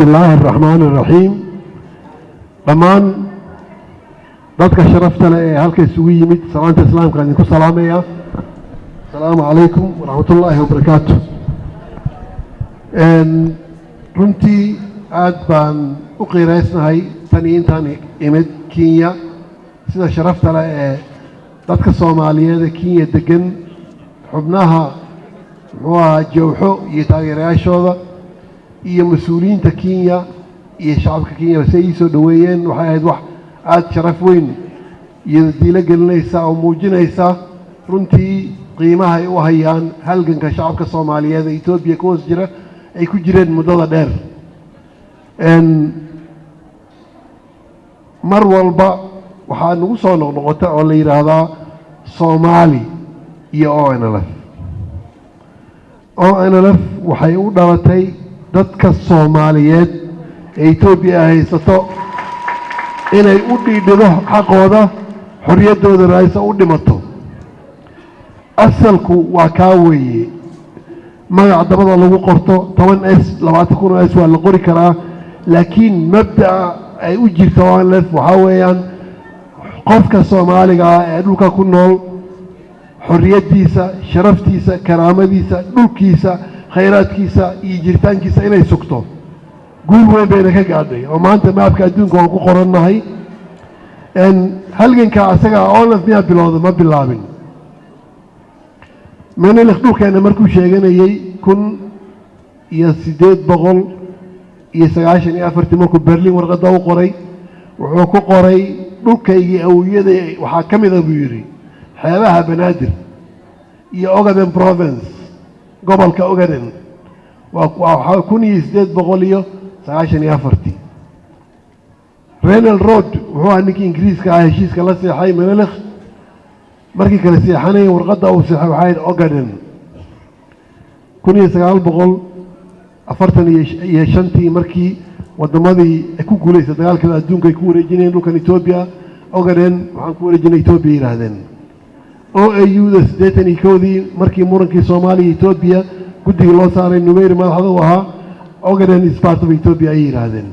بسم الله الرحمن الرحيم دمان dadka sharafta leh ee halka isugu yimid salaanta islaamka aan ku salaamaya assalaamu calaykum waraxmatullaahi wabarakaatuh runtii aad baan u qiireysnahay tan intaan imid Kenya sida sharafta leh ee dadka Soomaaliyeed ee Kenya degan xubnaha jawxo iyo taageerayaashooda iyo mas'uuliyiinta Kenya iyo shacabka Kenya ay soo dhaweeyeen waxay ahayd wax aad sharaf weyn iyo diila gelinaysa oo muujinaysa runtii qiimaha ay u hayaan halganka shacabka Soomaaliyeed ee Itoobiya ku jira ay ku jireen muddada dheer mar walba waxaa nagu soo noqnoqota oo la yiraahdaa Soomaali iyo ONLF waxay u dhalatay dadka Soomaaliyeed ee Itoobiya haysato inay u dhiidhido xaqooda xorriyadooda raaysa u dhimato asalku waa ka weeye magac dabada lagu qorto 10s 20s waa la qori karaa laakiin mabda ay u jirto ONLF waxa weeyaan qofka Soomaaliga ee dhulka ku nool xorriyadiisa sharaftiisa karaamadiisa dhulkiisa khayraadkiisa iyo jiritaankiisa inay sugto guul weyn bay ka gaadhay oo maanta maabka adduunka oo ku qoranahay halganka asaga ONLF miya bilowday ma bilaabin meelay dhulkeena markuu sheeganayay 1894 markuu Berlin warqada u qoray wuxuu ku qoray dhulkaygii awiyada waxa kamid ah buu yiri xeebaha Banaadir iyo Ogaden province gobolka Ogaden waa 1894 Renal Road wuxuu ahaa Ingiriiska ah heshiiska la saxay Menelik markii kala saxanay warqada uu saxay waxay Ogaden 1945 markii wadamadii ku guuleysay dagaalka adduunka ay ku wareejinayeen dhulkan Itoobiya Ogaden waxaan ku wareejinay Itoobiya yiraahdeen OAU da 81 markii murankii Soomaaliya Itoobiya guddiga loo saaray Numeir madaxda u ahaa Ogaden is part of Ethiopia ay yiraahdeen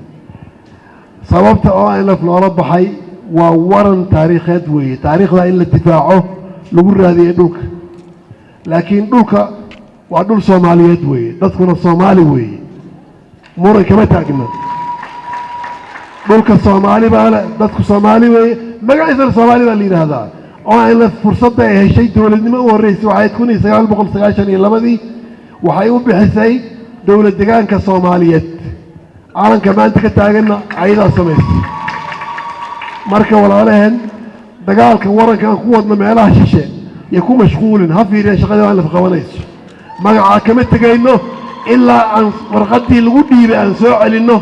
sababta ONLF loola baxay waa waran taariikheed weeye taariikhda in la difaaco lagu raadiyay dhulka laakiin dhulka waa dhul Soomaaliyeed weeye dadkuna Soomaali weeye muran kama taagna dhulka Soomaali baa dadku Soomaali weeye magaciisa Soomaali baa la yiraahdaa ONLF fursadda ay heshay dawladnimo u horeysay waxay 1992 waxay u bixisay dawlad deegaanka Soomaaliyeed caalanka maanta ka taagana ayada sameysay marka walaalaheen dagaalka waranka ku wadna meelaha shishe iyo ku mashquulin ha fiiriyaan shaqada aan la qabanayso magaca kama tagayno ilaa aan warqadii lagu dhiibay aan soo celino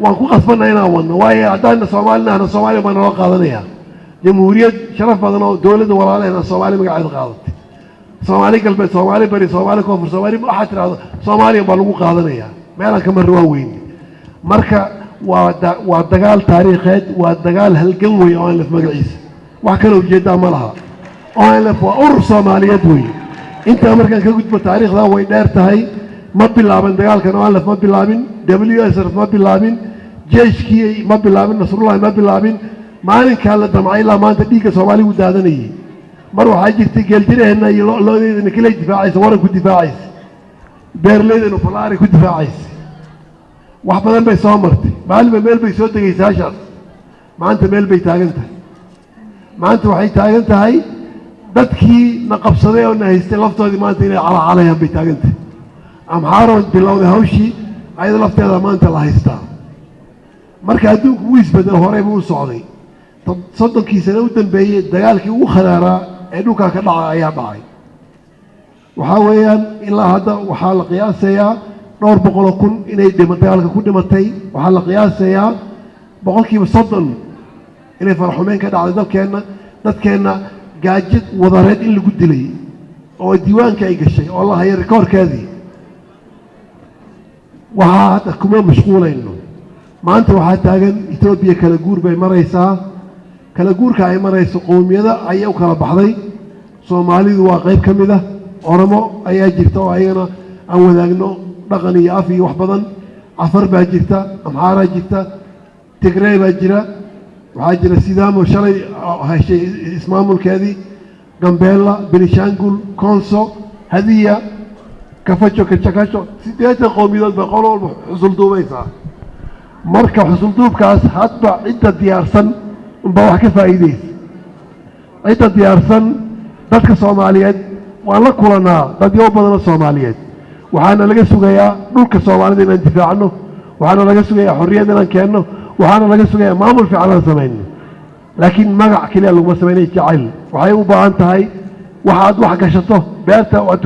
waan ku qasbanay inaan wadno waayo hadaan Soomaaliya baan loo qaadanaya jamhuuriyad sharaf badan oo dawladda walaalaheen Soomaaliya magaceeda qaadatay Soomaali galbeed Soomaali bari Soomaali koonfur Soomaali waxa tiraahdo Soomaaliya baa lagu qaadanaya meelan kama ruwa weyn marka waa dagaal taariikheed waa dagaal halgan weey oo ONLF magaciisa wax kale ujeeda ma laha ONLF waa urur Soomaaliyeed weey inta markaan ka gudbo taariikhda way dheer tahay ma bilaaban dagaalkan ONLF ma bilaabin WSR ma bilaabin jeeshkii ma bilaabin Nasrullah ma bilaabin maalinka la damcay la maanta dhiiga Soomaaliya u daadanayay mar waxa jirtay geeljireena iyo loodeedna kala difaacaysa waran ku difaacaysa beerleedana falaari ku difaacaysa wax badan bay soo martay maalin meel bay soo tagaysaa shaas maanta meel bay taagan tahay maanta waxay taagan tahay dadkii na qabsaday oo na haystay laftoodii maanta inay calaacalayaan bay taagan tahay amxaarood bilowday hawshii ayada lafteeda maanta la haystaa marka adduunku wuu isbedel horey buu socday 30 sano u dambeeyay dagaalkii ugu khadaaraa ee dhulka ka dhacay ayaa dhacay waxa weeyaan ilaa hadda waxa la qiyaasayaa dhowr boqol kun inay dagaalka ku dhimatay waxa la qiyaasayaa 30% inay farxumeen ka dhacday dadkeena gaajid wadareed in lagu dilay oo diiwaanka ay gashay oo la hayay rekoorkeedii waxa hadda kuma mashquulayno maanta waxa taagan Itoobiya kala guur bay maraysaa kala guurka ay marayso qowmiyada ayay u kala baxday Soomaalidu waa qayb kamid ah Oromo ayaa jirta oo ayana aan wadaagno dhaqan iyo af iyo wax badan عفر باجرتا أمحارة جرتا تقرأ باجرة وحاجر سيدام وشلي هالشيء اسمه الكذي جنبيلا بنشانجول كونسو هدية كفتشو كتشكاشو سيدات القوميات بقولوا حصل دوبيسا مركب حصل دوب كاس حتى عدة ديارسن بواح كفايديس عدة ديارسن dadka Soomaaliyeed waa la kulanaa dad iyo badan Soomaaliyeed waxaana laga sugayaa dhulka Soomaalida inaan difaacno waxaana laga sugayaa xorriyad inaan keenno waxaana laga sugayaa maamul fiican sameeyno laakiin magac kaliya lagu sameeyay jacayl waxay u baahan tahay waxaad wax gashato beerta waad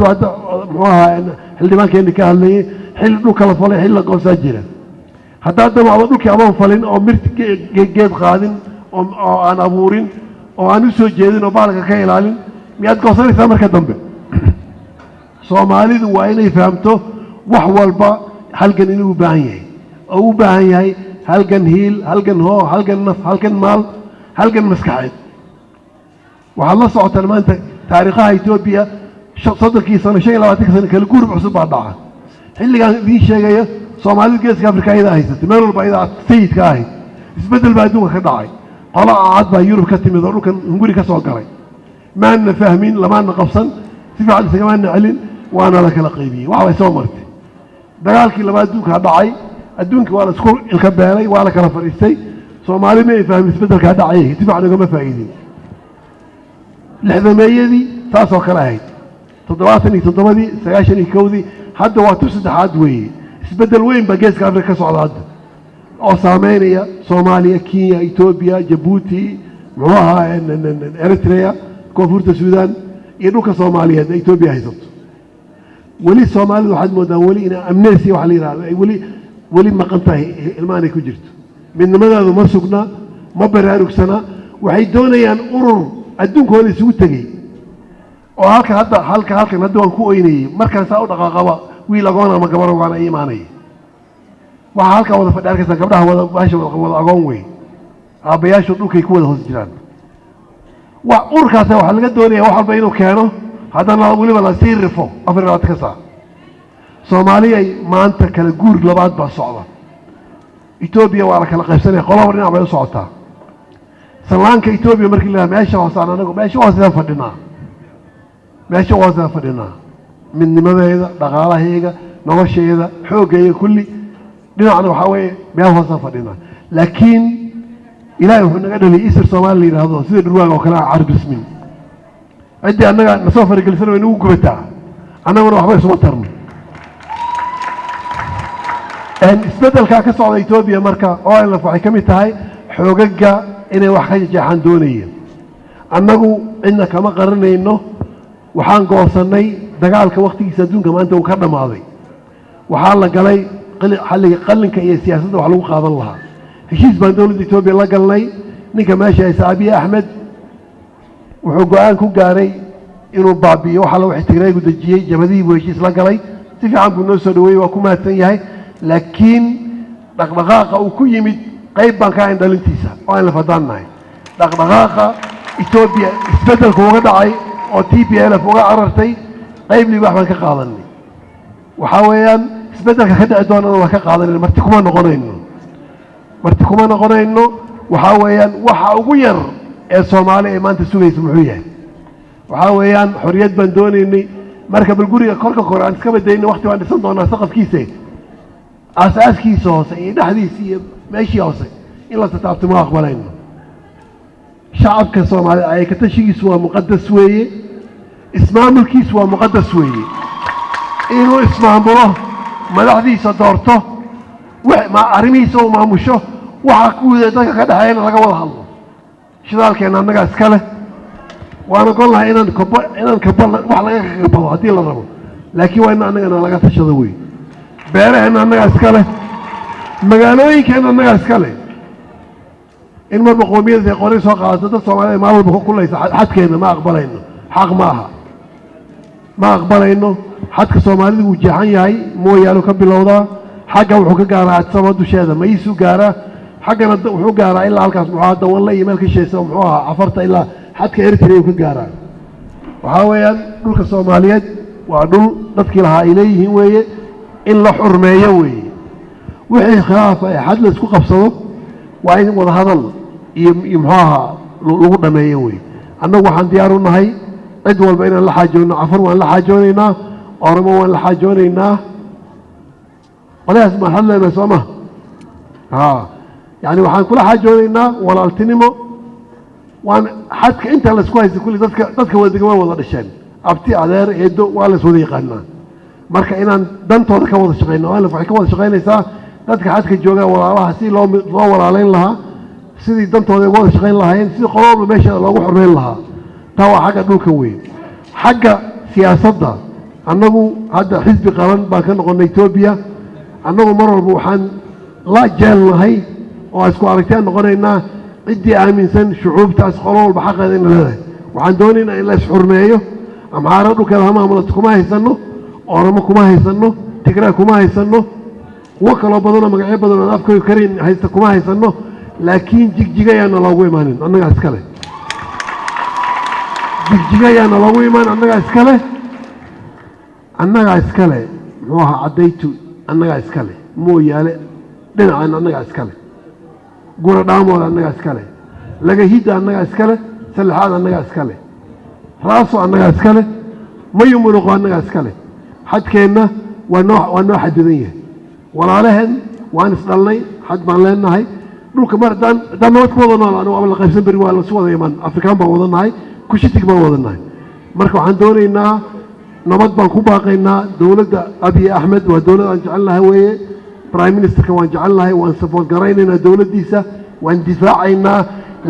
muxuuha xildhibaankeena ka hadlayay xil dhulka la falay xil la qoonsan jira hadda dama dhulkii ama falin oo mirti geed qaadin oo aan abuurin oo aan u soo jeedin oo baalka ka ilaalin miyaad goosanaysaa marka dambe Soomaalidu waa inay fahamto wax walba halgan inuu u baahan yahay oo u baahan yahay halgan hiil halgan hoo halgan naf halgan maal halgan maskaxeed waxaa la socotaan maanta taariikhaha Itoobiya soddonkii sano 25 sano kala guur cusub baa dhaca xilligan idin sheegaya Soomaalidu geeska Afrika ayada haysatay meel walba ayada sayidka ahayd isbedel baa adduunka ka dhacay qola aad baa Yurub ka timid oo dhulkan hunguri ka soo galay ما أنا فاهمين لما أنا قبصن تفعل سجمان نعلن وأنا لك لقيبي وعلى سوى مرتي دقالك لما أدوك هذا عي أدونك ولا سكول الكباري ولا كلا فريستي Soomaali ma fahmin isbedelka dhacay tifacna kama faa'iidin lixdameeyadii taas oo kale ahayd 77 91 hadda waa saddexaad weeye isbedel weyn ba geeska Afrika ka socda hadda oo saameynaya Soomaaliya Kenya Ethiopia Djibouti muxuu Eritrea koonfurta Suudaan iyo dhulka Soomaaliyeed Ethiopia haysato wali Soomaalidu waxaad moodaa wali in amnesty wax la yiraahdo wali maqantahay ilmaanay ku jirto midnimadaadu ma sugna ma baraarugsana waxay doonayaan urur adduunkooda isugu tagay oo halkan hadda waan ku oynayay markaan saa u dhaqaaqaba wiil agoon ama gabar waan ay iimaanay waxa halka wada fadhiarkaysa gabdhaha wada agoon weyn aabayaashu dhulkay ku wada hoos jiraan waa urkaas waxa laga doonayaa wax walba inuu keeno haddana waliba la sii rifo afrika ka saa Soomaaliya maanta kala guur labaad baa socda Ethiopia waa la kala qaybsanay qolaba dhinac bay u socotaa salaanka Ethiopia markii la meesha hoosaan anagu meesha hoosaan fadhinaa midnimadeeda dhaqaalaheega nolosheeda xooggeeda kulli dhinacna waxa weeye meel hoosaan fadhinaa laakiin ilaahay wuxuu naga dhaliyay isir Soomaali yiraahdo sida dhurwaaga oo kale carab ismin cidii annaga nasoo fargelisan way nagu gubataa annaguna waxba isuma tarno isbedelka ka socda Ethiopia marka oo la waxay kamid tahay xoogaga inay wax ka jeexan doonayeen annagu inna kama qaranayno waxaan goosanay dagaalka waqtigiisa adduunka maanta uu ka dhamaaday waxaa la galay xalliga qalinka iyo siyaasadda wax lagu qaadan lahaa heshiis baan dowladda Ethiopia la galnay ninka meesha Abiy Ahmed wuxuu go'aan ku gaaray inuu baabiyo waxa la wixii Tigreegu dajiyay jabadii buu heshiis la galay si fiican buu noo soo dhaweeyay waa ku mahadsan yahay laakiin dhaqdhaqaaqa uu ku yimid qayb baan ka indhalintiisa oo aan la fadanahay dhaqdhaqaaqa Ethiopia isbedelka uga dhacay oo TPLF uga carartay qayb libaax baan ka qaadanay waxa weeyaan isbedelka ka dhici doona waa ka qaadanay marti kuma noqonayno waxa weeyaan waxa ugu yar ee Soomaaliya ay maanta sugayso muxuu yahay waxa weeyaan xorriyad baan doonaynay marka bal guriga korka aan iska badayno waqti waan dhisan doonaa saqafkiisa asaaskiisa hoose iyo dhaxdiisa iyo meeshii hoose in la taabtamo aqbalayno shacabka Soomaaliya ay ka tashigiisu waa muqaddas weeye ismaamulkiisu waa muqaddas weeye inuu ismaamulo madaxdiisa doorto ma arrimihiisa uu maamusho waxa ku dadka ka dhaxayna laga wada hadlo shidaalkeena annaga iska leh waana go'lahay inaan kabal wax laga qabado hadii la rabo laakiin waa in annaga laga tashado weeye beeraheena annaga iska leh magaalooyinkeena annaga iska leh in marba qoomiyada qoray soo qaadato dad Soomaaliyeed maal walba ku kullaysa xadkeena ma aqbalayno xaq ma aha ma aqbalayno xadka Soomaalidu uu jeexan yahay mooyaalo ka bilowdaa xagga wuxuu ka gaaraa sabab dusheeda ma isu gaaraa xaggana wuxuu gaaraa ilaa halkaas muxaadda walla iyo meel ka sheeysan muxuu ahaa afarta ilaa xadka Eritrea ka gaaraa waxa weeyaan dhulka Soomaaliyeed waa dhul dadkii lahaa ay leeyihiin weeye in la xurmeeyo weeye وحي خلافة حد لسكو قبصه وعين وضع هذا يمحاها لغنا ما يوي أنه وحن ديارنا هاي عدوال بين اللحاجون عفر وان لحاجونينا أرمو وان لحاجونينا ولا اسمع حلا بسمه يعني وحن كل حاجونينا ولا التنمو وان حدك انت اللي سكويس كل dadka wada gama wada dhasheen abti adeer eedo waa la soo yaqaanaa marka inaan dantooda ka wada shaqeyno waa la ka wada shaqeynaysaa dadka xadka jooga walaalaha si loo walaaleyn lahaa sidii dantooda uga wada shaqeyn lahaayeen sidii qolobba meesha loogu xurmeyn lahaa taa waa xagga dhulka weyn xagga siyaasadda annagu hadda xisbi qaran baan ka noqonay Itoobiya annagu mar walba waxaan la jeelnahay oo isku aragtaan noqonaynaa ciddii aaminsan shucuubtaas qolobba xaqeeda in leedahay waxaan doonaynaa in la isxurmeeyo amxaara dhulkeeda ha maamulada kuma haysano oramo kuma haysano tigraa kuma haysano kuwa kaloo badanoo magacyo badan oo afkooda karin haysta kuma haysano laakiin jigjigayaana loogu imaanin annagaa iskale jigjigayaana loogu imaan annagaa iskale muxuu ahaa caddaytu annagaa iskale mooyaale dhinacan annagaa iskale gura dhaamooda annagaa iskale lagahidda annagaa iskale sallaxaad annagaa iskale raaso annagaa iskale mayu muruqo annagaa iskale xadkeenna waa noo xadidan yahay walaalaheen waan isdhalnay xad baan leenahay dhulka mar haddaan nabad ku wada nool anigu ama la qaybsan beri waa lasu wada imaan afrikaan baan wadanahay kushitig baan wadanahay marka waxaan doonaynaa nabad baan ku baaqaynaa dowladda abiy axmed waa dowlad aan jecelnahay weeye prime ministerka waan jecelnahay waan support garaynaynaa dowladdiisa waan difaacaynaa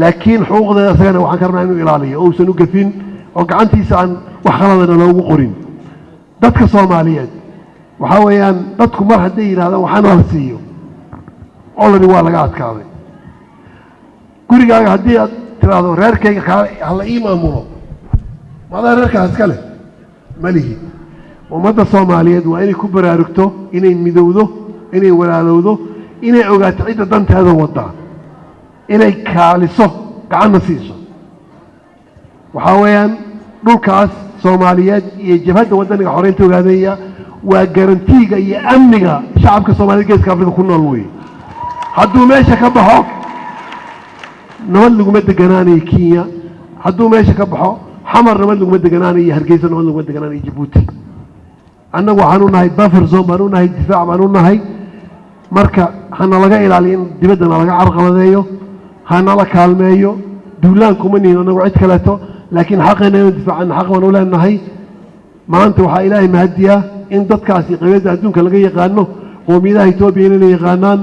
laakiin xuquuqdeeda isagana waxaan ka rabnaa inuu ilaaliyo oo uusan u gafin oo gacantiisa aan wax khaladana loogu qorin dadka Soomaaliyeed waxa weeyaan dadku mar haday yiraahdaan waxaan wada siiyo olani waa laga adkaaday gurigaaga hadii aad tiraahdo reerkayga hala ii maamulo wada reerkaas kale malihi ummadda Soomaaliyeed waa inay ku baraarugto inay midowdo inay walaalowdo inay ogaato cidda danteeda wada inay kaaliso gacan siiso waxa weeyaan dhulkaas Soomaaliyeed iyo jabhadda wadaniga xoreynta ogaadaya waa garantiga iyo amniga shacabka Soomaaliyeed geeska Afrika ku nool weey hadduu meesha ka baxo nabad laguma deganaanayo Kenya hadduu meesha ka baxo xamar nabad laguma deganaanayo Hargeysa nabad laguma deganaanayo Djibouti annagu waxaan u nahay buffer zone baan u nahay difaac baan u nahay marka hana laga ilaaliyo in dibaddana laga carqaladeeyo hana la kaalmeeyo duulaan kuma nihin annagu cid kaleeto laakiin xaqeena inuu difaacana xaq baan u leenahay maanta waxaa ilaahay mahadiya in dadkaasi qaybada adduunka laga yaqaano qoomiyadaha Itoobiya inay yaqaanaan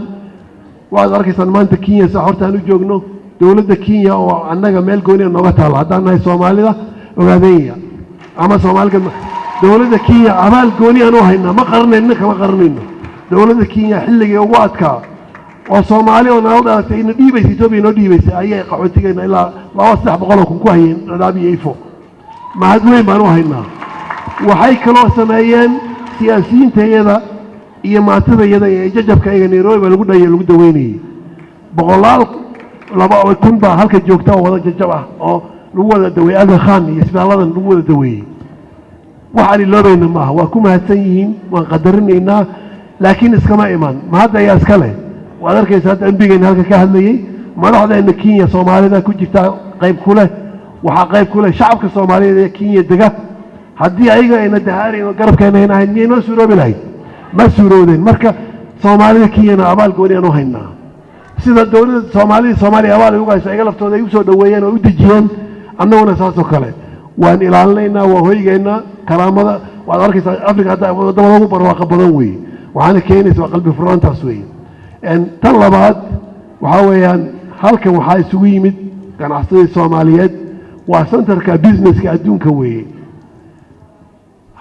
waad arkaysaan maanta Kenya sa horta aanu joogno dowladda Kenya oo annaga meel gooni ah nooga taal haddaan nahay Soomaalida ogaadaya ama Soomaalida dowladda Kenya abaal gooni ah oo hayna ma qarnayno kama qarnayno dowladda Kenya xilliga ugu adkaa oo Soomaali oo nabad ah in dhiibayso Itoobiya noo dhiibayso ayay qaxootigeena ilaa 200 kun ku hayeen Dadaab iyo Ifo ma had weyn baan u haynaa waxay kaloo sameeyeen siyaasiyiinteeda iyo maatadayada ee jajabka ay Nairobi lagu dhayo lagu daweynay boqolaal laba kun baa halka joogta oo wada jajab ah oo lagu wada daweeyay Aga Khan iyo isbitaaladan lagu wada daweeyay waxaan iloobayna maaha waa ku mahadsan yihiin waan qadarinaynaa laakiin iskama iman ma hadda ayaa iska leh waad arkaysaa hadda ambigeena halka ka hadlayay madaxdeena Kenya Soomaalida ku jirta qayb ku leh waxa qayb ku leh shacabka Soomaaliyeed ee Kenya dega haddii ayaga ayna dahaareen oo garabkeena ayna hayn inoo suuroobi lahayd ma suuroodeen marka Soomaalida Kenya abaal gooni aan u haynaa sida dowladda Soomaaliya abaal ugu hayso ayaga laftooda ay u soo dhaweeyeen oo u dejiyeen annaguna saas oo kale waan ilaalinaynaa waa hoygeena karaamada waad arkaysaa Afrika hadda wadamada ugu barwaaqo badan weeye waxaana keenaysaa qalbi furaantaas weeye tan labaad waxa weeyaan halkan waxaa isugu yimid ganacsatada Soomaaliyeed waa centerka businesska adduunka weeye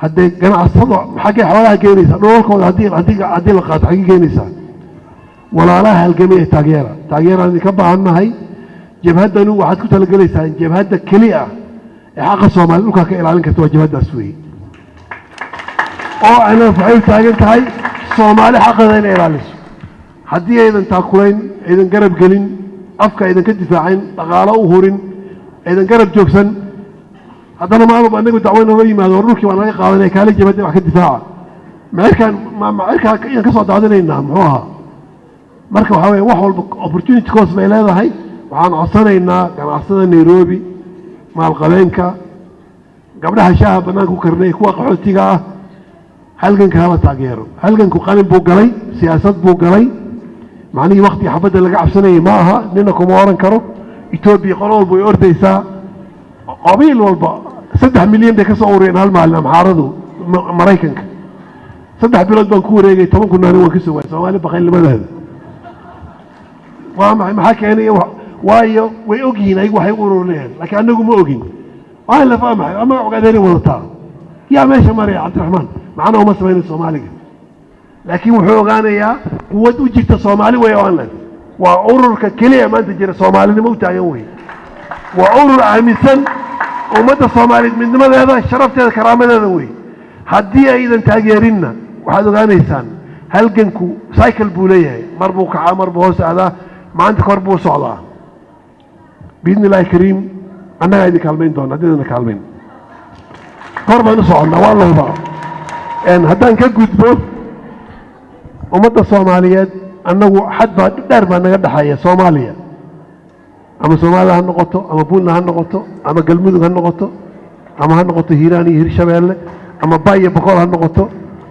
haddii ganacsado xagee xoolaha keenaysa dhoolkooda haddii la qaato xagee keenaysa walaalaha halgamay taageera ka baahannahay jabhadanu waxaad ku talagalaysaa jabhadda kaliya ee xaqa Soomaaliya dhulka ka ilaalin karto waa jabhadaas weeye oo ana waxay taagan tahay Soomaali xaqeeda inay ilaaliso haddii aydan taakulayn aydan garab gelin afka aydan ka difaacin dhaqaale u hurin aydan garab joogsan haddana maamulka anagu dacwayna la yimaado dhulkii waan laga qaadanay kaale jabhada wax ka difaaca maarkaan ka soo daadinaynaa muxuu ahaa marka waxa weeye wax walba opportunity cost bay leedahay waxaan codsanaynaa ganacsada Nairobi maalqabeenka gabdhaha shaaha banaanka ku karnay kuwa qaxootiga ah halganka hala taageero halganku qalin buu galay siyaasad buu galay macnaheedu waqti xabada laga cabsanayay ma aha nina kuma oran karo Ethiopia qol walba way ordaysaa qabiil walba 3 milyan bay ka soo urureen hal maalin amxaaradu Mareykanka 3 bilood baan ku wareegay 10 kun aan ka soo waayay Soomaali baqaylimadeeda waa maxaa keenay waayo way ogyihiin ay waxay urureen laakiin anagu ma ogin waa la fahmay ama ogaadeen wadataa yaa meesha maray Cabdiraxmaan macna uma sameeyay Soomaaliga laakiin wuxuu ogaanayaa quwad u jirta Soomaali way online waa ururka kaliya maanta jira Soomaalinimo u taagan way waa urur aaminsan ummadda Soomaaliyeed midnimadeeda sharafteeda karaamadeeda way haddii aydan taageerinna waxaad ogaanaysaan halganku cycle buu leeyahay mar buu kacaa mar buu hoos aadaa maanta kor buu socdaa باذن الله الكريم انا قاعد كلمين دون هدينا كلمين قرب نصعدنا والله بقى ان هدان كغدبو امه الصوماليات انه حد دار ما نغا دحايا Soomaaliya ama Soomaaliya noqoto ama Puntland noqoto ama Galmudug noqoto ama noqoto Hiiraan iyo Hirshabeelle ama Baaya Boqol noqoto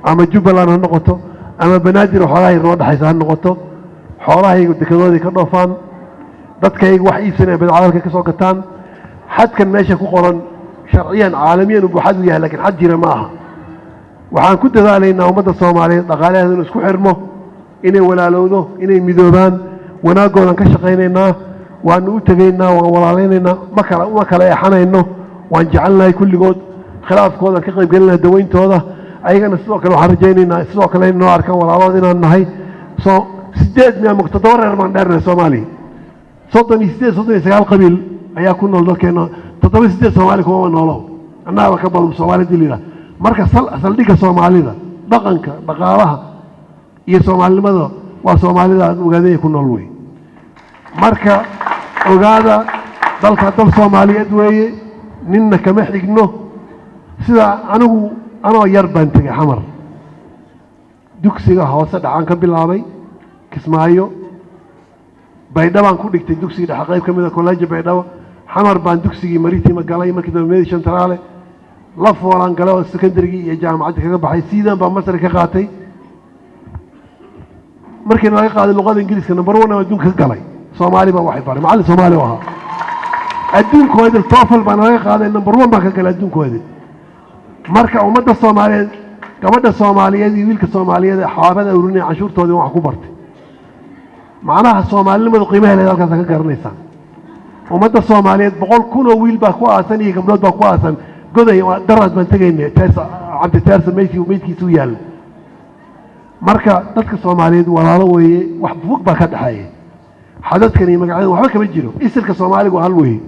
ama Jubbaland noqoto ama Banaadir xoolahay noo dhaxaysa noqoto xoolahay dekedooda ka dhoofaan dadkaygu wax iibsanay badcadalka ka soo gataan xadkan meesha ku qoran sharciyan caalamiyan uu xad u yahay laakiin xad jira ma aha waxaan ku dadaalaynaa ummadda Soomaaliyeed dhaqaalaheedu isku xirmo inay walaalowdo inay midoobaan wanaagoodan ka shaqaynaynaa waan u tagaynaa waan walaaleynaynaa ma kala eexanayno waan jecelnahay kulligood khilaafkooda ka qayb galnaa daweyntooda ayagana sidoo kale waxaan rajaynaynaa sidoo kale inoo arkaan walaalood inaan nahay soo 8 miya muqtadar reer man dheer Soomaaliya صدق سجال قبيل أيكون نولد كنا تطبيق سديد سومالي كوا نولو أنا بكبر سومالي دليلا مركز صل ديك سومالي ذا دقنك دقالها يسومالي ماذا وسومالي ذا وقاعد يكون نولوي مركز وقاعد ضل سومالي أدوية نين كمحرق إنه سيدا أنا يربان تجي حمر دوكسيغا هوسد عنك بالعربي كسمايو baydhawaan ku dhigtay dugsiga xaqayb kamida college baydhawa xamar baan dugsigii maritima galay markii dambe Centrale la foolan galay oo secondary iyo jaamacad kaga baxay siidan baan masar ka qaatay markii laga qaaday luqada Ingiriiska number 1 adduunka ka galay Soomaali baa waxay baray macallin Soomaali ah adduunkooda TOEFL baan laga qaaday number 1 baan ka galay adduunkooda marka ummadda Soomaaliyeed gabadha Soomaaliyeed iyo wiilka Soomaaliyeed xaabada ururinay cashuurtooda wax ku bartay معناها الصومالي لما قيمها لذلك ذكر نيسان ومدى الصوماليات بقول كونه ويل باكوا أسن يقبلون باكوا أسن قدي درج من تجيني تاس عند تاس ميتي وميتي سويال مركا تذكر الصوماليات ولا روي واحد فوق باكد حي حدث كني مقعد وحبك بتجيله يسلك الصومالي وهالوي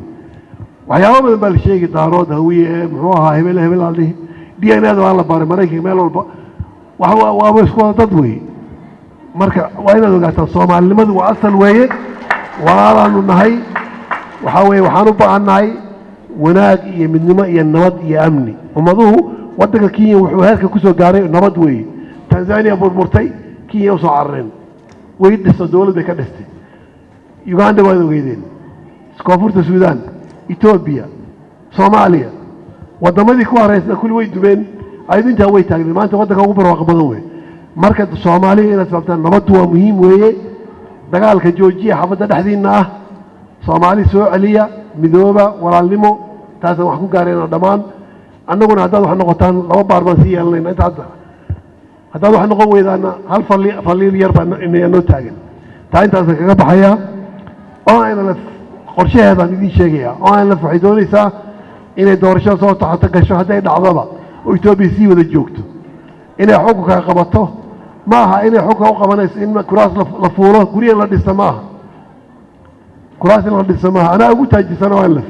وحياهم من بالشيء دارود هوية محوها هبل عليه دي أنا هذا والله بار مريكي ماله وهو وابسكوا تدوي marka waa inaad ogaataa Soomaalinimadu waa asal weeye walaalaanu nahay waxa weeye waxaan u baahanahay wanaag iyo midnimo iyo nabad iyo amni umaduhu wadanka Kenya wuxuu heerka ku soo gaaray nabad weeye Tanzania burburtay Kenya u soo carreen way dhisay dawladda ka dhistay Uganda waa ogeydeen Koonfurta Suudaan Ethiopia Soomaaliya wadamadii ku hareysna kulli way dubeen aydinta way taagneen maanta wadanka ugu barwaaqo badan weeye marka Soomaaliya inaad sababtaan nabad waa muhiim weeye dagaalka joojiya xabada dhaxdiina ah Soomaali soo celiya midooba walaalnimo taas wax ku gaareen dhamaan annaguna haddaad wax noqotaan laba baar baan sii yeelanayna inta haddaad wax noqon weydaana hal faliir yar baan inoo taagan taa intaas kaga baxaya oo ayna qorshaheedaan idin sheegaya oo ayna waxay doonaysaa inay doorasho soo taxta gasho hadday dhacdaba oo Itoobiya sii wada joogto inay xukunka qabato maaha inay xukunka u qabanayso in kuraas la fuulo guriga la dhiso maaha kuraas la dhiso maaha ana ugu taajisan oo laf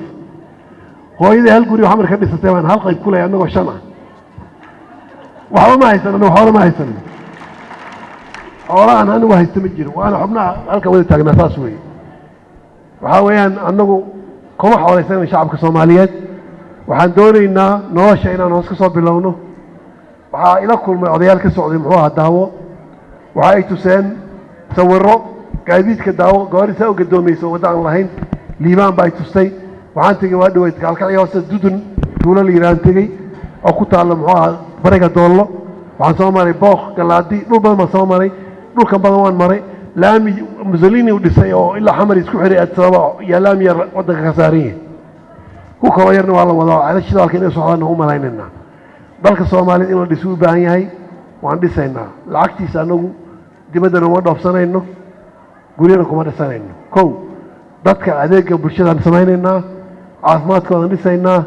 hooyadii hal guri waxaan ka dhisatay waan hal qayb kulay anagoo shan ah waxa ma haysan waxa ma haysan xoolahan anigu haysta ma jiro waana xubnaha halka wada taagnaa taas weeye waxa weeyaan anagu kuma xoolaysan shacabka Soomaaliyeed waxaan doonaynaa nolosha inaan hoos ka soo bilowno waxaa ila kulmay odayaal ka socday muxuu ahaa daawo waxa ay tuseen sawirro gaadiidka daawo goorisa u gadoomayso wadaan lahayn liibaan baa tustay waxaan tagay waa dhaweyd kalkacyo hoose dudun tuulo la yiraan tagay oo ku taala muxuu ahaa bariga doollo waxaan soo maray booq galaadi dhul badan ma soo maray dhulkan badan waan maray laami Mussolini u dhisay oo ilaa xamar isku xiray adsaba ya laami wadanka ka saariyay ku kala yarna waa la wada ala shidaalka inay socdaan u malaynayna dalka Soomaaliyeed inuu dhisu u baahan yahay waan dhisaynaa lacagtiisa anagu dibadana uma dhoofsanayno guriyana kuma dhisanayno kow dadka adeega bulshada samaynaynaa caafimaadkooda dhisaynaa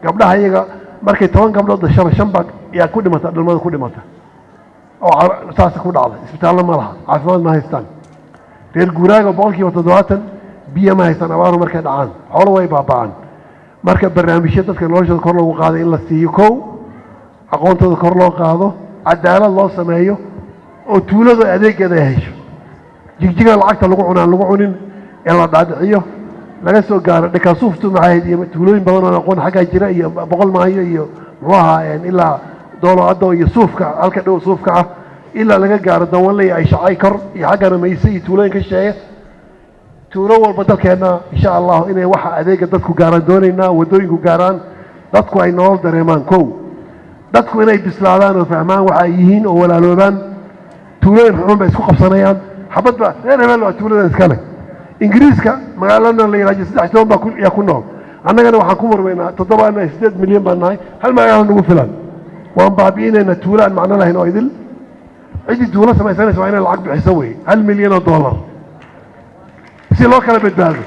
gabdhaha iyaga markay 10 gabdhood dhashay shanbaq yaa ku dhimata dhalmada ku dhimata oo saas ku dhacday isbitaalada ma laha caafimaad ma haystaan reer guuraaga boqolkiiba 70 biyo ma haystaan abaaru markay dhacaan xoolo way baaba'aan marka barnaamijyada dadka noloshooda kor loogu qaado in la siiyo kow aqoontooda kor loo qaado cadaalad loo sameeyo oo tuulada adeegeeda ay hesho jigjiga lacagta lagu cunaan lagu cunin ee la dhaadiciyo laga soo gaaro dhakaasuuftu maxay iyo tuulooyin badan oo aqoon xagga jira iyo boqol maayo iyo muxuu ahaa ilaa doolado iyo suufka halka dhow suufka ah ilaa laga gaaro dawanley ay shaqay kor iyo xaggana maysi iyo tuulooyin ka sheeya tuulo walba dalkeena insha Allah inay waxa adeega dadku gaaraan doonaynaa wadooyinku gaaraan dadku ay nolol dareemaan kow dadku inay bislaadaan oo fahmaan waxa ay yihiin oo walaaloobaan tuulooyin xun bay isku qabsanayaan xabadba reer hebel waa tuulada iskale ingiriiska magaalada la yiraahdo 3 baa ku nool annagana waxaan ku warweynaa 7 milyan baan nahay hal magaalo nagu filan waan baabiinayna tuulaan macna lahayn oo idil cidi tuulo samaysanaysa waa inay lacag bixiso way 1 milyan oo dollar si loo kala badbaado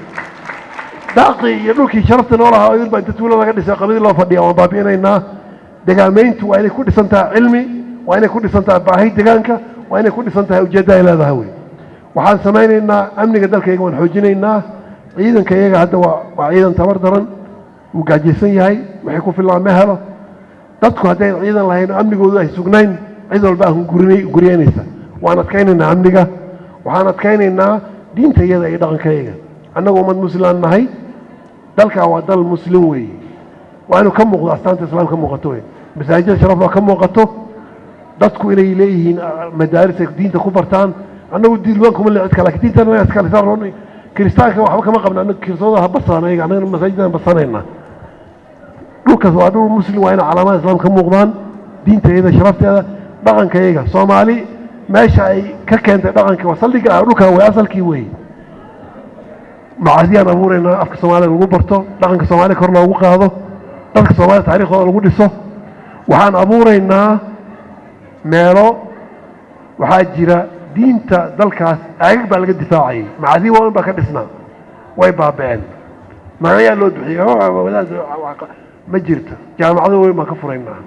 daaqi iyo dhulkii sharafta noolaha oo idil baa inta tuulo laga dhisay qabadii loo fadhiyo waan baabiinaynaa deegaameyntu waa inay ku dhisantahay cilmi waa inay ku dhisantahay baahi deegaanka waa inay ku dhisantahay ujeedada ay leedahay way waxaan samaynaynaa amniga dalkayga waan xoojinaynaa ciidanka iyaga hadda waa ciidan tabar daran uu gaajaysan yahay waxay ku filaan ma helo dadku hadday ciidan lahayn amnigoodu ay sugnayn cid walba aan guriyeynaysa waan adkaynaynaa amniga waxaan adkaynaynaa diinta iyada iyo dhaqankayga annagu ummad muslim nahay dalka waa dal muslim weeye waa inuu ka muuqdo astaanta islaamka muuqato wey masaajid sharaf waa ka muuqato dadku inay leeyihiin madaaris diinta ku bartaan annagu diilwaan kuma leecid kala diinta la iska saarnay kristaanka waxba kama qabna annagu kirsoodada basanayga annagu masaajidana basanayna dhulkaas waa dhul muslim waa in calaamada islaamka muuqdaan diinta iyada sharafteeda dhaqankayga Soomaali meesha ay ka keentay dhaqanka wasaliga dhulka way asalkii way macaadiyaan abuurayna afka Soomaaliga lagu barto dhaqanka Soomaaliga kor loogu qaado dadka Soomaaliya taariikhdooda lagu dhiso waxaan abuuraynaa meelo waxaa jira diinta dalkaas aagag baa laga difaacay macaadi waan baa ka dhisnaa way baabeen magaca loo bixiyo ma jirto jaamacado weyn ma ka furaynaa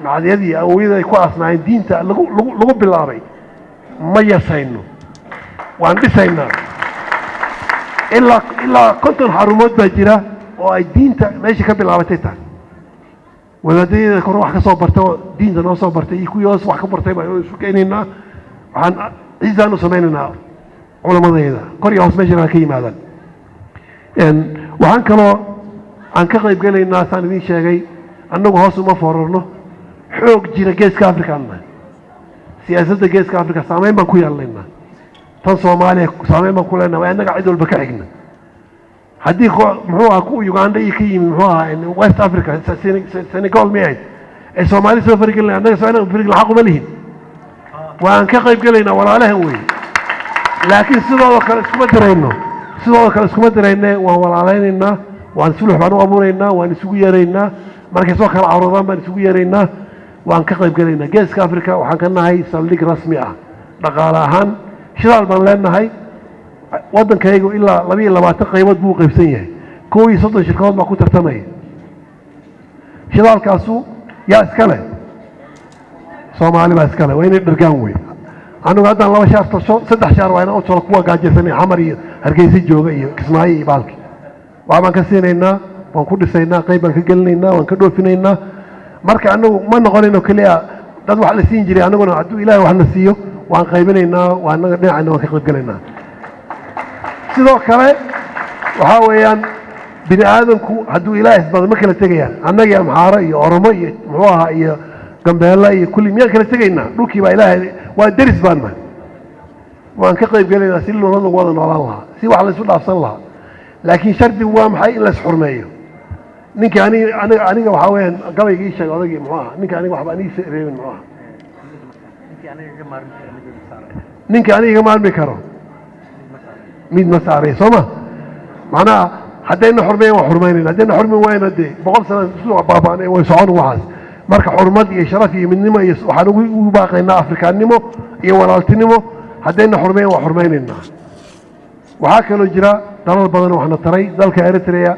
macaadiyadii awooyada ay ku asnaayeen diinta lagu bilaabay ma yasayno waan dhisaynaa ilaa konton xarumood baa jira oo ay diinta meesha ka bilaabatay tahay wadaadayda kor wax ka soo bartay diinta noo soo bartay iyo kuwii hoos wax ka bartay baa isu keenaynaa waxaan ciidaan u samaynaynaa culamadayda kor iyo hoos meesha ka yimaadaan waxaan kaloo aan ka qayb galaynaa saan idin sheegay annagu hoos uma foorarno xoog jira geeska Afrika siyaasadda geeska Afrika saameyn baan ku yeelanaynaa tan Soomaaliya saameyn baan ku leenahay annaga cid walba ka xigna haddii muxuu ahaa ku Uganda iyo ka yimid muxuu ahaa West Africa Senegal miyay ay Soomaali soo fargelin annaga soo fargelin xaq uma lihin waan ka qayb galaynaa walaalahan weey laakiin sidoo kale iskuma dirayno waan walaaleynaynaa waan sulux baan u abuuraynaa waan isugu yeeraynaa markay soo kala cawradaan baan isugu yeeraynaa waan ka qayb galaynaa geeska Afrika waxaan ka nahay saldhig rasmi ah dhaqaale ahaan shidaal baan leenahay wadankaygu ilaa 22 qaybood buu qaybsan yahay 30 shirkadood ma ku tartamay shidaalkaasu yaa iska leh Soomaali baa iska leh waa inay dhargaan weey anigu haddaan 2 shaar tasho 3 shaar waa inaan u soo kuwa gaajaysanay xamar iyo Hargeysa jooga iyo Kismaayo iyo Baalki waxaan ka siinaynaa waan ku dhisaynaa qayb baan ka gelinaynaa waan ka dhoofinaynaa marka anagu ma noqonayno kaliya dad wax la siin jiray anaguna hadduu Ilaahay wax na siiyo waan qaybinaynaa waan naga dhinacna waan ka qayb galaynaa sidoo kale waxa weeyaan bini aadamku hadduu Ilaahay isbad ma kala tagayaan annaga amxaara iyo oromo iyo muxuu ahaa iyo gambeela iyo kulli miyaan kala tagaynaa dhulkii baa Ilaahay waa daris baan وأن كقيب قال لنا سيلو رضو وضع نوالها سي وحلا يسود أفصلها لكن شرط هو محي إلا سحر مايو نيك أنا وحوين قبل يجي شيء هذا يجي معاه نيك أنا وحب أني سيرين معاه نيك أنا كمان بكرو مين مساري سما معناه حدينا حرمين وحرمين حدينا حرمين وين هدي بقول سنة سلوع باباني ويسعون وعاز marka xurmad iyo sharaf iyo midnimo iyo waxaan ugu baaqaynaa afrikaanimo iyo walaaltinimo hadayna xurmeyn waa xurmeynayna waxa kale oo jira dalal badan oo waxna taray dalka Eritrea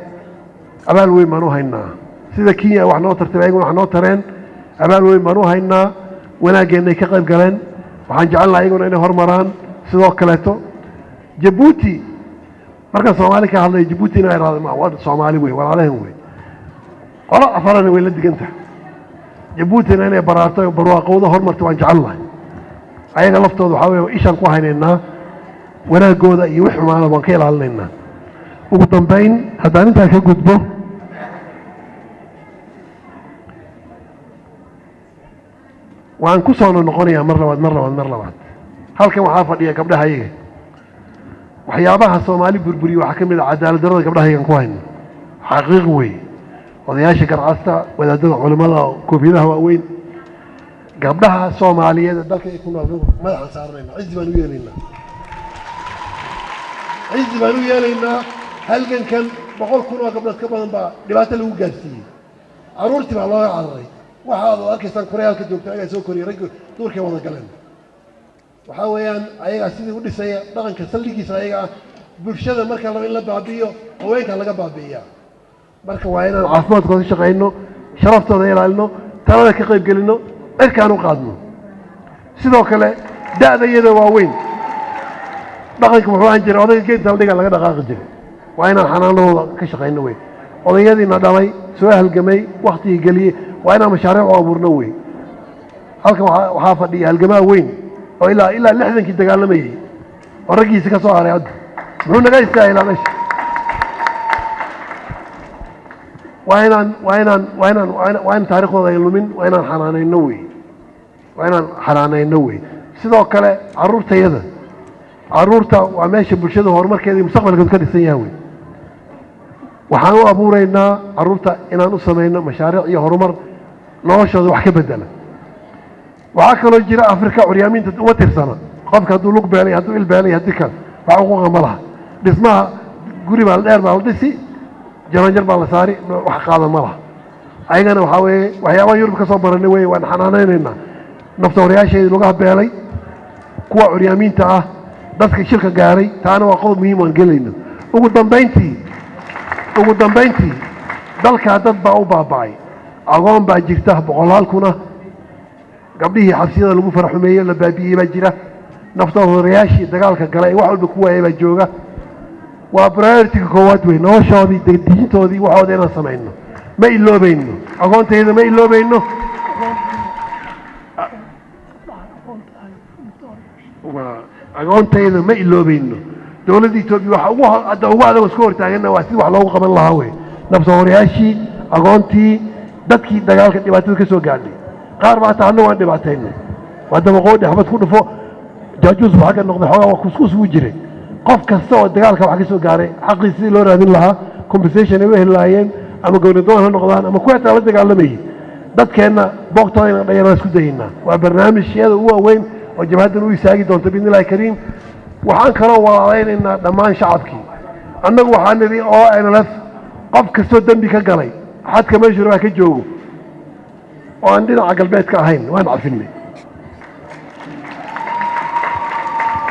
abaal weyn ma noo haynaa sida Kenya wax noo tartay ayaguna wax noo tareen abaal weyn ma noo haynaa wanaageena ka qayb galeen waxaan jecelnahay ayaguna inay hormaraan sidoo kale to Djibouti marka Soomaali ka hadlay Djibouti inay raadaan ma wad Soomaali weey walaalahan weey qolo afaran way la digantahay Djibouti inay baraato barwaaqowda hormarto waan jecelnahay ayaga laftooda waxa weey ishan ku hayneynaa wanaagooda iyo wixii maana waan ka ilaalinaynaa ugu dambeyn haddaan intaa ka gudbo waan ku soo noqonayaa mar labaad halkan waxaa fadhiya gabdhaha iyaga waxyaabaha Soomaali burburiyo waxa kamid ah cadaalad darrada gabdhaha iyaga ku hayno xaqiiq weey odayaasha garcasta wadaadada culimada koofidaha waaweyn gabdhaha Soomaaliyeed dalka ay ku nool madaxa saarnayna cid baan u yeelaynaa halkan kan 100 kun oo gabdhood ka badan baa dhibaato lagu gaarsiiyay aroortii baa loo cararay waxa aad arkaysan Koreaalka joogta ay soo koriyay rag duurka wada galeen waxa weeyaan ayaga sidii u dhisay dhaqanka salligiisa ayaga bulshada marka la baabiyo haweenka laga baabiyaa marka waa inaan caafimaadkooda shaqeyno sharaftooda ilaalino talada ka qayb galino cirkaan u qaadno sidoo kale da'dayada waaweyn dhaqanka wuxuu aan jiray odayga geed saldhiga laga dhaqaaqi jiray waa inaan xanaanadooda ka shaqeyno wey odayadiina dhalay soo halgamay waqti geliyay waa inaan mashaariic u abuurno wey halkan waxaa fadhiya halgamaa weyn oo ilaa 60kii dagaalamayay oo raggiisa ka soo haray hadda muxuu naga istaahilaa meesha وين تاريخه ذا يلومين وين حنانين نوي sidoo kale caruurta waa meesha bulshada horumarkeeda mustaqbalka ka dhisan yahay waxaan u abuureynaa caruurta inaan u sameeyno mashaariic iyo horumar noloshooda wax ka bedela waxa kale oo jira Afrika curyaaminta uma tirsana qofka haduu lug beelay haduu il beelay hadii kale waxa uu qamalaha dhismaha guri baa dheer baa dhisi جرانجر بالساري وحقاده ملها أيضاً وحاوي وحياة يورب كسر برني وين وان حنانيننا نفتوريا شيء لقاه بيالي كوا عريامين تاع دتك الشركة جاري تانا وقود مهم وانجلينا وقدام بنتي ذلك عدد باو باباي أقوم باجرته بقلال كنا قبله حفصينا لمو فرحمية لبابيه بجرة نفتوريا شيء دقالك جاري واحد بكوا يبجوجا وبرايرتي كواد وين نوشادي دينتودي وحودينا سمعنا ما إلا بينه أقول تيجي ما إلا بينه أقول تيجي ما إلا بينه دولتي تبي وح هو هذا مسكور تاعنا واسي وحلو قبل الله هو نفسه رياشي أقول تي دتك دجال كتير باتو كسو قاعدي قارب تعلو عندي بعتين وهذا مقود أحمد كله فوق جاجوز بحاجة النقطة حوا وكسكس وجري qof kasta oo dagaalka wax ka soo gaaray xaqiisii loo raadin lahaa compensation ay helayeen ama gowradoon ha noqdaan ama kuwa taa la dagaalamay dadkeena boqtooyna dhayana isku dayna waa barnaamijyada ugu weyn oo jabhadan u isaagi doonto bidnilaahi kariim waxaan kala walaalaynaa dhammaan shacabkii annagu waxaan nidi oo NLF qof kasta dambi ka galay xadka meesha ka joogo oo aan dhinaca galbeedka ahayn waan cafinay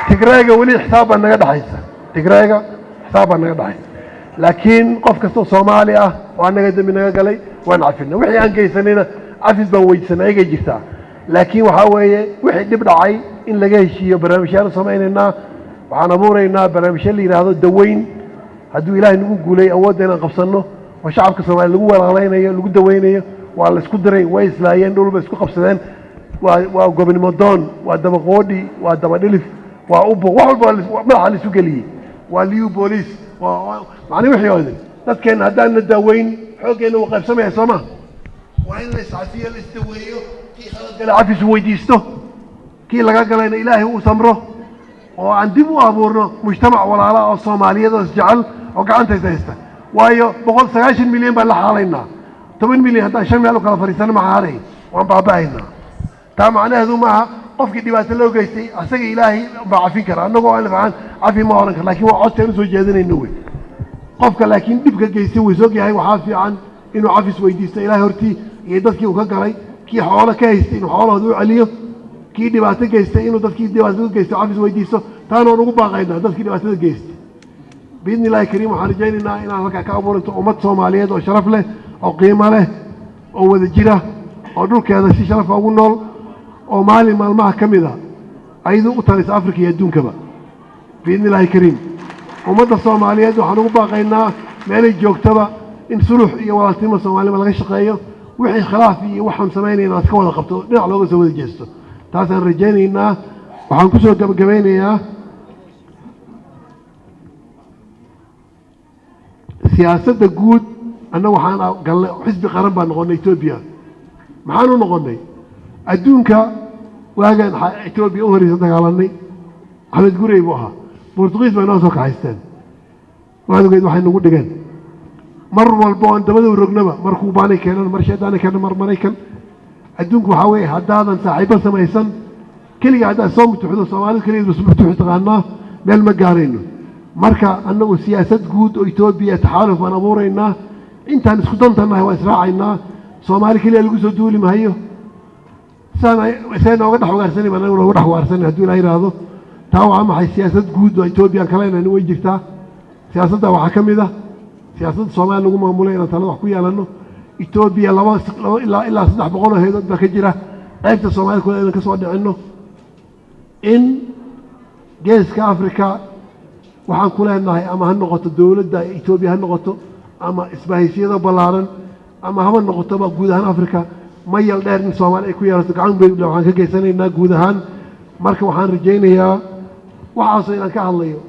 تجريجا ولي حسابا نجدحيسا تجريجا حسابا نجدحيس لكن قف كستو صومالي وأنا قد من نجالي وأنا عارفين وحي عن جيسانينا عفيف بويسنا أي جيسا لكن وحوي وحي نبدعي إن لقى شيء برنامج شهر صمينا وعنا بورينا برنامج اللي هذا الدوين هدو إلهي نقول لي أودنا قبصنه وشعب كصومالي لقوا علينا لقوا دوينه وعلى سكدري ويس لا يندول بس قبصدان وقبل مدان ودمقودي ودمدلف وأبو واحد ما على سجلي واليو بوليس معني وحي هذا تذكر هدان الدوين حقنا وقف سمع سما وين السعفية الاستوائية كي خلق العفش ويديسته كي لقى قال إلهي وسمره وعن دبوا أبورنا مجتمع ولا على الصومالية ده جعل وقعن تيستا وايو بقول 19 مليون بالله حالينا 8 مليون هذا شيء ماله كلا فريسان مع هاري وان باباينا تا معناه ذو معها قف كدي بات لو جيستي أسق إلهي بعفكر أنه قال عن عفي ما ورنك لكن هو عاد تنسو جادين النوي قفك لكن دبك جيستي وزوجي هاي وحافي عن إنه عفي سويديست إلهي هرتي يدك وكجري كي حواله كيست إنه حواله ذو عليه كي دي بات جيستي إنه دك دي بات جيستي عفي سويديست تانو نقول باقينا دك دي بات جيستي بإذن الله الكريم وحرجينا إن هلك كأمور أمة صومالية وشرف له أو قيمة له أو ذجرة أو دول هذا الشيء شرف أو نول أو مال معه كم ذا أيضا أترس أفريقيا يدون كبا بإذن الله الكريم أمة الصومالية وحنوبا غينا مال الجوكتبا إن سلوح ولا تيم الصومالية ما لغش قيا وحي خلافي وحن سميني ناس كولا قبته نعلو سوي الجسته تاسع رجينا وحنكسر جبيني سياسة الجود أنا وحنا قال حزب قرن بنغني إثيوبيا معانو نغني أدونك واجن إثيوبيا أوري صدق على حمد قريب وها برتغيز ما ناسك عايزتن وهذا قيد واحد نقول دقن مر والبون دبدو الرجنبة مركوباني كان مرشداني كان مرماني كان أدونك وحوي هذا صاحبه سمايسن كل قاعد أسوم تحدث سوالف كل بس بتحدث عنه بالمجارين marka anagu siyaasad guud oo Itoobiya taxaluf aan abuurayna intaan isku dantannahay waa israacayna Soomaali kaliya lagu soo duuli maayo saan uga dhaxwaarsanay baan uga dhaxwaarsanay hadii la yiraahdo taa waa maxay siyaasad guud oo Itoobiya kaleena way jirtaa siyaasadda waxa kamid ah siyaasadda Soomaali lagu maamulay in talada wax ku yeelano Itoobiya ilaa 300 hay'ad ba ka jira qaybta Soomaali kale ka soo dhicino in geeska Afrika waxaan ku leenahay ama ha noqoto dawladda Itoobiya ha noqoto ama isbahaysiiyada ballaaran ama ha noqoto guud ahaan Afrika ma yal dheer in Soomaali ay ku yeelato gacan bay waxaan ka geysanaynaa guud ahaan marka waxaan rajaynayaa waxaas inaan ka hadlayo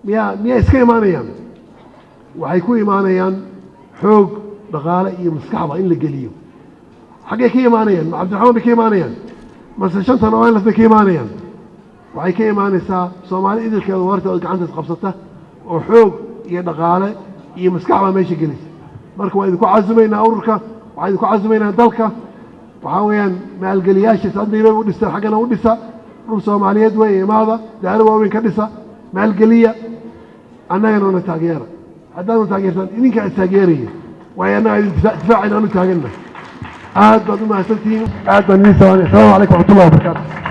miya iska imaanayaan waxay ku imaanayaan xoog dhaqaale iyo maskaxba in la geliyo xagee ka imaanayaan Cabdiraxmaan bay ka imaanayaan mase shantan oo ay ka imaanayaan waxay ka imaanaysaa Soomaali idilkeeda warta oo gacanta qabsata oo xoog iyo dhaqaale iyo maskaxba meesha gelisay marka waa idinku casumaynaa ururka waxaan idinku casumaynaa dalka waxa weeyaan maalgeliyaasha saddeeyo u dhisa xagana u dhisa dhul Soomaaliyeed way imaada daaro waaweyn ka dhisa maalgeliya annagana taageera haddana taageersan idinka taageeraya way annaga difaac inaanu taageerna aad baad u mahadsantihiin aad baan idin salaamay assalaamu calaykum wa rahmatullahi wa barakaatuh